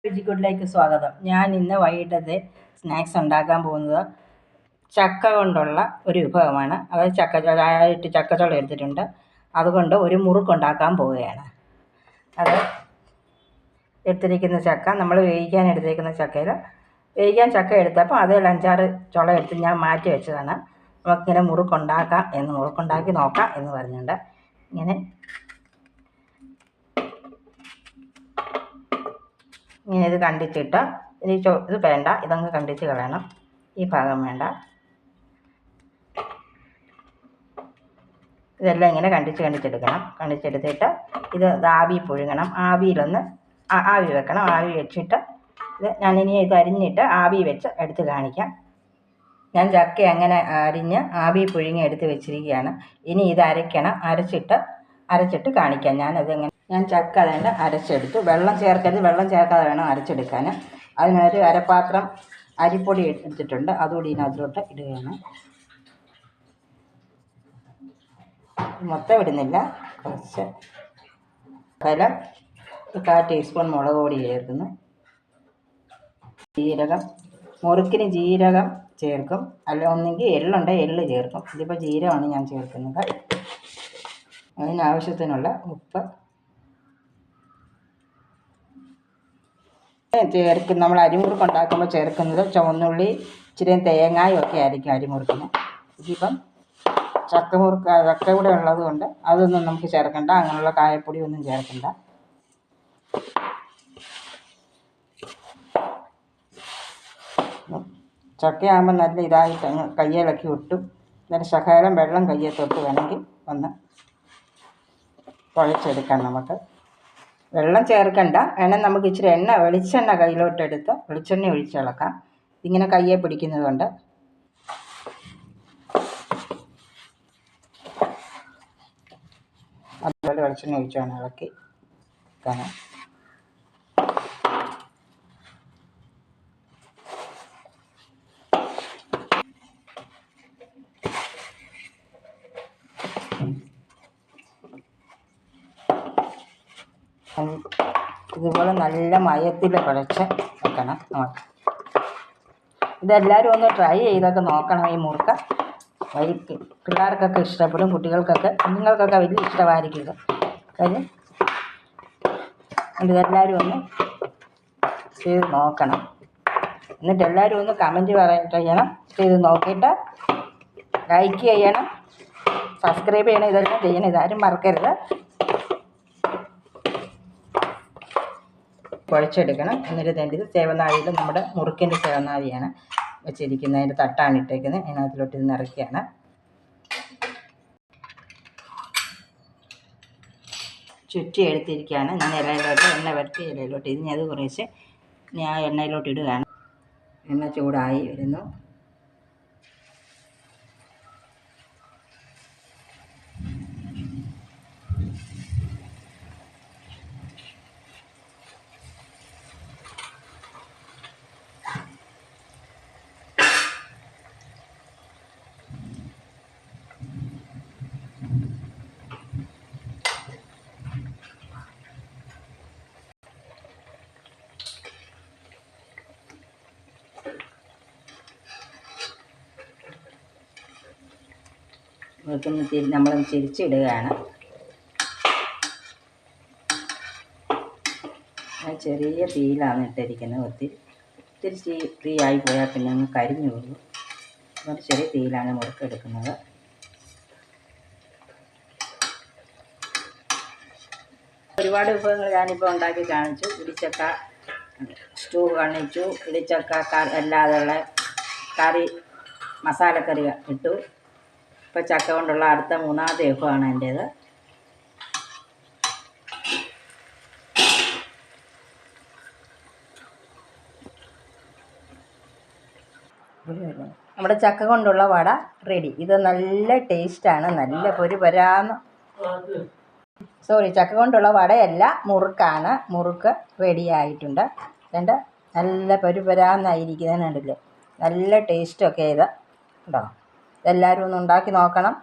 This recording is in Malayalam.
രുചിക്കൂട്ടിലേക്ക് സ്വാഗതം. ഞാൻ ഇന്ന് വൈകിട്ടത്തെ സ്നാക്സ് ഉണ്ടാക്കാൻ പോകുന്നത് ചക്ക കൊണ്ടുള്ള ഒരു വിഭവമാണ്. അതായത് ചക്കച്ചുള എടുത്തിട്ടുണ്ട്. അതുകൊണ്ട് ഒരു മുറുക്കുണ്ടാക്കാൻ പോവുകയാണ്. അത് എടുത്തിരിക്കുന്ന ചക്ക നമ്മൾ വേവിക്കാൻ എടുത്തിരിക്കുന്ന വേവിക്കാൻ ചക്ക എടുത്തപ്പോൾ അതിൽ 5-6 ചുള എടുത്ത് ഞാൻ മാറ്റി വെച്ചതാണ്. നമുക്കിങ്ങനെ മുറുക്കുണ്ടാക്കി നോക്കാം എന്ന് പറഞ്ഞുകൊണ്ട് ഇങ്ങനെ ഇത് കണ്ടിച്ചിട്ട് ഇത് വേണ്ട, ഇതങ്ങ് കണ്ടിച്ച് കളയണം. ഈ ഭാഗം വേണ്ട. ഇതെല്ലാം ഇങ്ങനെ കണ്ടിച്ചെടുക്കണം. കണ്ടിച്ചെടുത്തിട്ട് ഇത് ആവി പുഴുങ്ങണം. ആവിയിലൊന്ന് ആവി വെക്കണം. ആവി വെച്ചിട്ട് ഞാനിനി ഇത് അരിഞ്ഞിട്ട് ആവി വെച്ച് എടുത്ത് കാണിക്കാം. ഞാൻ ചക്ക അങ്ങനെ അരിഞ്ഞ് ആവി പുഴുങ്ങി എടുത്ത് വെച്ചിരിക്കുകയാണ്. ഇനി ഇത് അരയ്ക്കണം. അരച്ചിട്ട് കാണിക്കാം ഞാൻ ചക്ക അതിൻ്റെ അരച്ചെടുത്തു. വെള്ളം ചേർക്കാതെ വേണം അരച്ചെടുക്കാൻ. അതിനൊരു അരപ്പാത്രം അരിപ്പൊടി എടുത്തിട്ടുണ്ട്. അതുകൂടി ഇതിനകത്തോട്ട് ഇടുകയാണ്. മൊത്തം ഇടുന്നില്ല, കുറച്ച്. 1/4 ടീസ്പൂൺ മുളക് പൊടി ചേർക്കുന്നു. മുറുക്കിന് ജീരകം ചേർക്കും. അല്ല, ഒന്നെങ്കിൽ എള്ള് ചേർക്കും. ഇതിപ്പോൾ ജീരകമാണ് ഞാൻ ചേർക്കുന്നത്. അതിനാവശ്യത്തിനുള്ള ഉപ്പ് ചേർക്കും. നമ്മൾ അരിമുറുക്ക് ഉണ്ടാക്കുമ്പോൾ ചേർക്കുന്നത് ചുവന്നുള്ളി, ഇച്ചിരി തേങ്ങയും ഒക്കെ ആയിരിക്കും അരിമുറുക്കിന്. ഇതിപ്പം ചക്ക കൂടെ ഉള്ളത് കൊണ്ട് അതൊന്നും നമുക്ക് ചേർക്കണ്ട. അങ്ങനെയുള്ള കായപ്പൊടി ഒന്നും ചേർക്കണ്ട. ചക്കയാകുമ്പോൾ നല്ല ഇതായിട്ട് അങ്ങ് കയ്യിലൊക്കെ ഒട്ടും. എന്നിട്ട് ശകലം വെള്ളം കയ്യെ തൊട്ട് വേണമെങ്കിൽ ഒന്ന് കുഴച്ചെടുക്കാം. നമുക്ക് വെള്ളം ചേർക്കണ്ട. വേണം നമുക്ക് ഇച്ചിരി വെളിച്ചെണ്ണ കയ്യിലോട്ടെടുത്ത് വെളിച്ചെണ്ണ ഒഴിച്ചിളക്കാം. ഇങ്ങനെ കയ്യെ പിടിക്കുന്നത് കൊണ്ട് അതുപോലെ വെളിച്ചെണ്ണ ഒഴിച്ചാണ് ഇളക്കി കാണാം. ഇതുപോലെ നല്ല മയത്തിൽ കുഴച്ച് വെക്കണം. ഇതെല്ലാവരും ഒന്ന് ട്രൈ ചെയ്തൊക്കെ നോക്കണം. ഈ മുറുക്ക പിള്ളേർക്കൊക്കെ ഇഷ്ടപ്പെടും. കുഞ്ഞുങ്ങൾക്കൊക്കെ വലിയ ഇഷ്ടമായിരിക്കും ഇത്. കാര്യം ഇതെല്ലാവരും ഒന്ന് ചെയ്ത് നോക്കണം. എന്നിട്ട് എല്ലാവരും ഒന്ന് കമൻറ്റ് ചെയ്യണം. ചെയ്ത് നോക്കിയിട്ട് ലൈക്ക് ചെയ്യണം, സബ്സ്ക്രൈബ് ചെയ്യണം. ഇതെല്ലാം ചെയ്യണം. ഇതാരും മറക്കരുത്. കുഴച്ചെടുക്കണം. എന്നിട്ട് ഇത് സേവനാഴിയിൽ നമ്മുടെ മുറുക്കിൻ്റെ സേവനാഴിയാണ് വെച്ചിരിക്കുന്നത്. അതിൻ്റെ തട്ടാണ് ഇട്ടേക്കുന്നത്. അതിനകത്തിലോട്ട് ഇത് നിറയ്ക്കുകയാണ്. ചുറ്റി എടുത്തിരിക്കുകയാണ്. ഞാൻ ഇലയിലോട്ട് എണ്ണ വരട്ടി ഇലയിലോട്ട് ഇനി അത് കുറേശ്ശെ ഞാൻ എണ്ണയിലോട്ട് ഇടുകയാണ്. എണ്ണ ചൂടായി വരുന്നു. നമ്മൾ തിരിച്ചിടുകയാണ്. ചെറിയ തീയിലാണ് ഇട്ടിരിക്കുന്നത്. ഒത്തിരി തീ ആയി പോയാൽ പിന്നെ അങ്ങ് കരിഞ്ഞു പോകും. ഒരു ചെറിയ തീയിലാണ് മുറുക്കെടുക്കുന്നത്. ഒരുപാട് വിഭവങ്ങൾ ഞാനിപ്പോൾ ഉണ്ടാക്കി കാണിച്ചു. ഇടിച്ചക്ക സ്റ്റൂ കാണിച്ചു. ഇടിച്ചക്ക അല്ലാതെയുള്ള കറി, മസാലക്കറി ഇട്ടു. ഇപ്പോൾ ചക്ക കൊണ്ടുള്ള അടുത്ത 3ാമത്തെ വിഭവമാണ് എൻ്റേത്. നമ്മുടെ ചക്ക കൊണ്ടുള്ള വട റെഡി. ഇത് നല്ല ടേസ്റ്റാണ്. നല്ല ചക്ക കൊണ്ടുള്ള വടയല്ല, മുറുക്കാണ്. മുറുക്ക് റെഡി ആയിട്ടുണ്ട്. നല്ല പൊരുപരാന്നായിരിക്കുന്നതിനുണ്ടല്ലേ. നല്ല ടേസ്റ്റൊക്കെ ഇത്. കേട്ടോ. എല്ലാവരും ഒന്ന് ഉണ്ടാക്കി നോക്കണം.